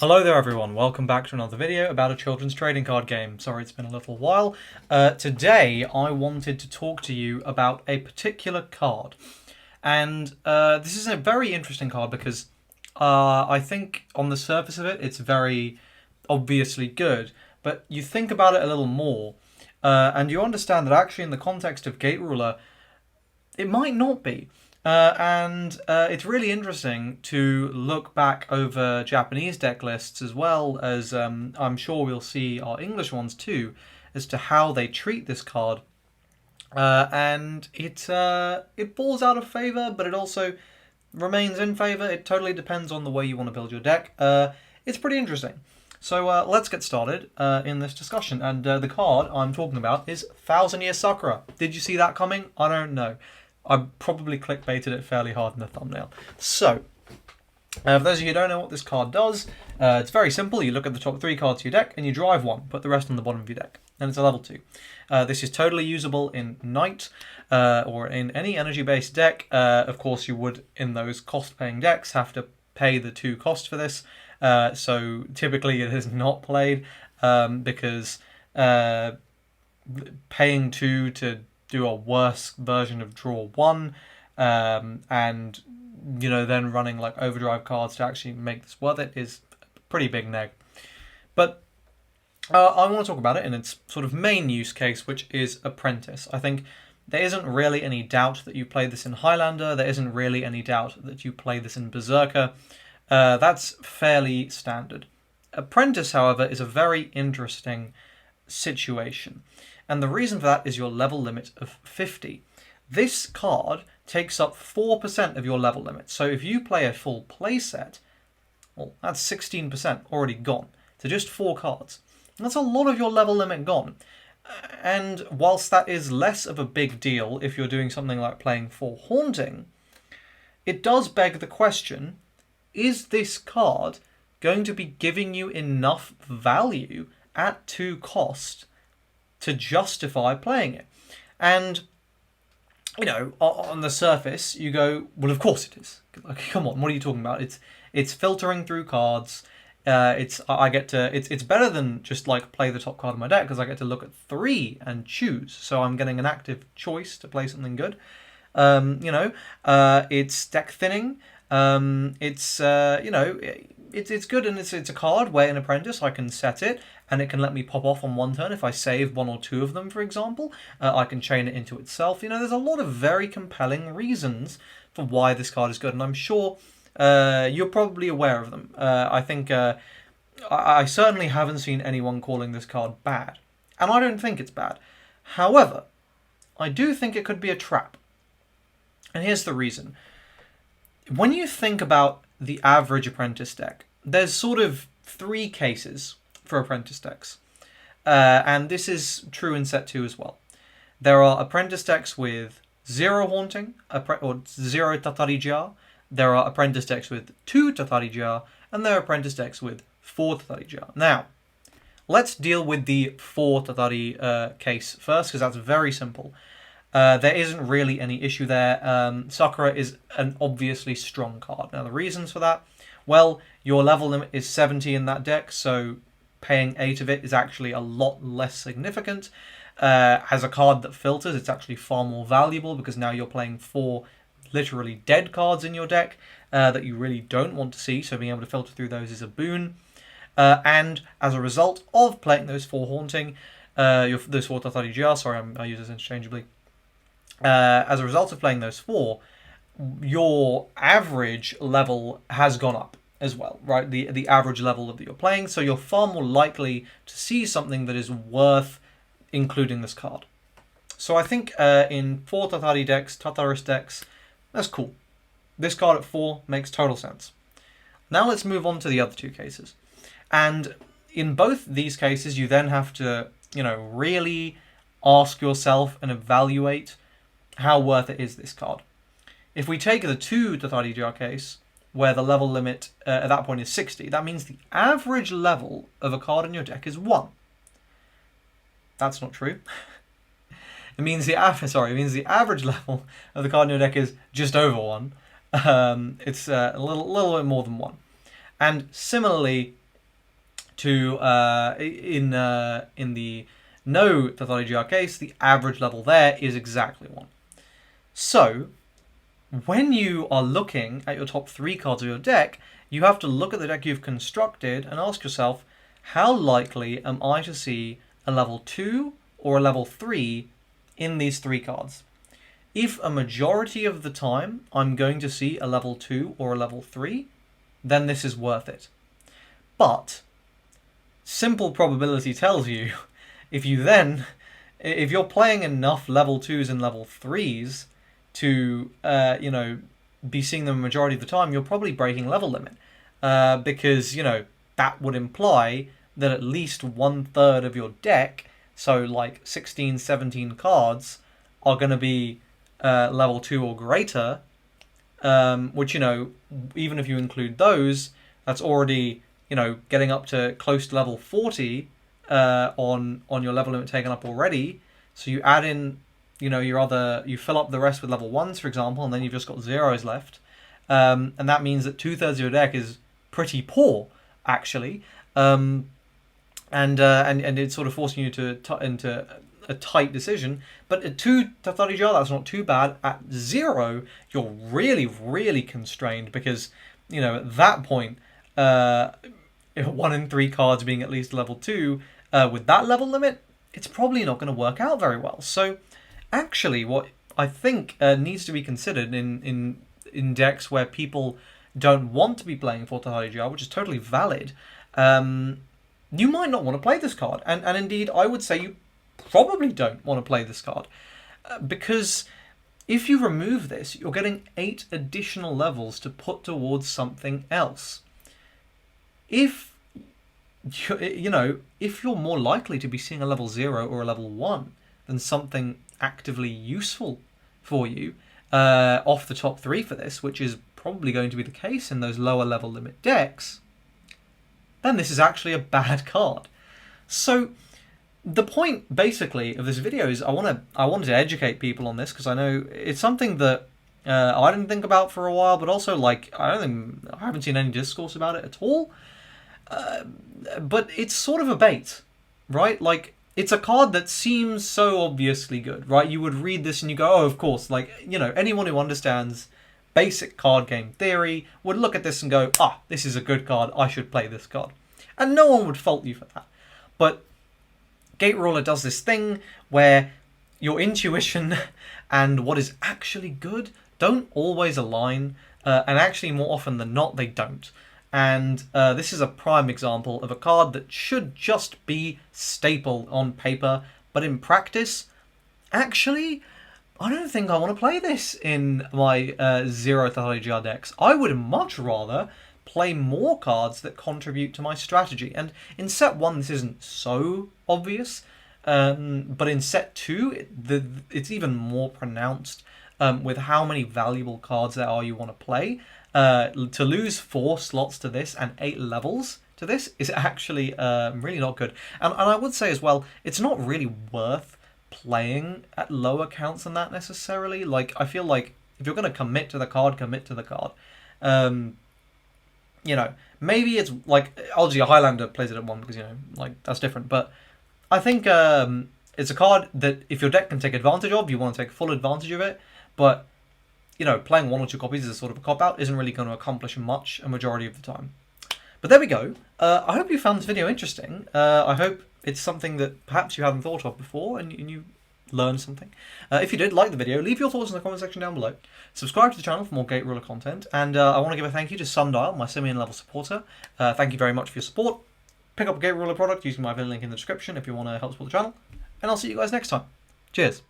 Hello there everyone, welcome back to another video about a children's trading card game. Sorry it's been a little while. Today I wanted to talk to you about a particular card. And this is a very interesting card because I think on the surface of it, it's very obviously good. But you think about it a little more and you understand that actually in the context of Gate Ruler, it might not be. It's really interesting to look back over Japanese deck lists as well as I'm sure we'll see our English ones too, as to how they treat this card. It falls out of favour, but it also remains in favour. It totally depends on the way you want to build your deck. It's pretty interesting. So let's get started in this discussion. And the card I'm talking about is 1000 Year Sakura. Did you see that coming? I don't know. I probably clickbaited it fairly hard in the thumbnail. So, for those of you who don't know what this card does, it's very simple. You look at the top 3 cards of your deck and you drive one, put the rest on the bottom of your deck. And it's a level 2. This is totally usable in Knight or in any energy-based deck. Of course, you would, in those cost-paying decks, have to pay the 2 cost for this. So typically it is not played because paying 2 to do a worse version of draw 1 and then running like overdrive cards to actually make this worth it is a pretty big neg. But I want to talk about it in its sort of main use case, which is Apprentice. I think there isn't really any doubt that you play this in Highlander. There isn't really any doubt that you play this in Berserker. That's fairly standard. Apprentice, however, is a very interesting situation. And the reason for that is your level limit of 50. This card takes up 4% of your level limit. So if you play a full playset, well, that's 16% already gone to just 4 cards. That's a lot of your level limit gone. And whilst that is less of a big deal if you're doing something like playing for Haunting, it does beg the question, is this card going to be giving you enough value at 2 cost to justify playing it? And, on the surface, you go, well, of course it is. Like, come on, what are you talking about? It's filtering through cards. It's better than just like play the top card of my deck because I get to look at 3 and choose. So I'm getting an active choice to play something good. It's deck thinning. It's good, and it's a card where in Apprentice I can set it and it can let me pop off on one turn if I save 1 or 2 of them, for example. I can chain it into itself. There's a lot of very compelling reasons for why this card is good, and I'm sure you're probably aware of them. I think I certainly haven't seen anyone calling this card bad, and I don't think it's bad. However, I do think it could be a trap, and here's the reason. When you think about the average Apprentice deck, there's sort of 3 cases for Apprentice decks. And this is true in set 2 as well. There are Apprentice decks with 0 Haunting, or 0 Tatarija. There are Apprentice decks with 2 Tatarija, and there are Apprentice decks with 4 Tatarija. Now, let's deal with the 4 Tatari case first, because that's very simple. There isn't really any issue there. Sakura is an obviously strong card. Now, the reasons for that, well, your level limit is 70 in that deck, so paying 8 of it is actually a lot less significant. As a card that filters, it's actually far more valuable because now you're playing 4 literally dead cards in your deck that you really don't want to see, so being able to filter through those is a boon. And as a result of playing those 4 Haunting, those 4 Tatarija, sorry, I use this interchangeably. As a result of playing those 4, your average level has gone up as well, right? The average level that you're playing, so you're far more likely to see something that is worth including this card. So I think in 4 Tatari decks, Tataris decks, that's cool. This card at 4 makes total sense. Now let's move on to the other 2 cases. And in both these cases, you then have to, really ask yourself and evaluate how worth it is this card. If we take the 2 Tatarija case, where the level limit at that point is 60, that means the average level of a card in your deck is 1. That's not true. It means the average level of the card in your deck is just over 1. It's a little bit more than 1. And similarly, to in the no TathaliGR case, the average level there is exactly 1. So when you are looking at your top 3 cards of your deck, you have to look at the deck you've constructed and ask yourself, how likely am I to see a level 2 or a level 3 in these 3 cards? If a majority of the time I'm going to see a level 2 or a level 3, then this is worth it. But simple probability tells you, if you're playing enough level 2s and level 3s to be seeing them a majority of the time, you're probably breaking level limit, because that would imply that at least 1/3 of your deck, so like 16, 17 cards, are going to be level 2 or greater, which, even if you include those, that's already, getting up to close to level 40 on your level limit taken up already. So you add in, you fill up the rest with level 1s, for example, and then you've just got 0s left. And that means that 2/3 of your deck is pretty poor, actually. And it's sort of forcing you into a tight decision. But at 2 TathaliGR, that's not too bad. At 0, you're really, really constrained, because, at that point, 1 in 3 cards being at least level 2, with that level limit, it's probably not going to work out very well. So actually, what I think needs to be considered in decks where people don't want to be playing for TathaliGR, which is totally valid, you might not want to play this card. And indeed, I would say you probably don't want to play this card, because if you remove this, you're getting 8 additional levels to put towards something else. If you're more likely to be seeing a level 0 or a level 1 than something actively useful for you off the top 3 for this, which is probably going to be the case in those lower level limit decks, then this is actually a bad card. So the point, basically, of this video is I wanted to educate people on this, because I know it's something that I didn't think about for a while, but also, I haven't seen any discourse about it at all. But it's sort of a bait, right? It's a card that seems so obviously good, right? You would read this and you go, oh, of course. Anyone who understands basic card game theory would look at this and go, this is a good card, I should play this card. And no one would fault you for that. But Gate Ruler does this thing where your intuition and what is actually good don't always align, and actually more often than not they don't. And this is a prime example of a card that should just be staple on paper, but in practice, actually, I don't think I want to play this in my 0 TathaliGR decks. I would much rather play more cards that contribute to my strategy. And in set 1, this isn't so obvious, but in set 2, it's even more pronounced with how many valuable cards there are you want to play. To lose 4 slots to this and 8 levels to this is actually really not good. And I would say as well, it's not really worth playing at lower counts than that necessarily. I feel like if you're going to commit to the card, commit to the card. Maybe it's obviously a Highlander plays it at 1 because, that's different. But I think it's a card that if your deck can take advantage of, you want to take full advantage of it. But playing 1 or 2 copies is sort of a cop-out, isn't really going to accomplish much a majority of the time. But there we go. I hope you found this video interesting. I hope it's something that perhaps you hadn't thought of before and you learned something. If you did, like the video, leave your thoughts in the comment section down below. Subscribe to the channel for more Gate Ruler content. And I want to give a thank you to Sundial, my Simian level supporter. Thank you very much for your support. Pick up a Gate Ruler product using my affiliate link in the description if you want to help support the channel. And I'll see you guys next time. Cheers.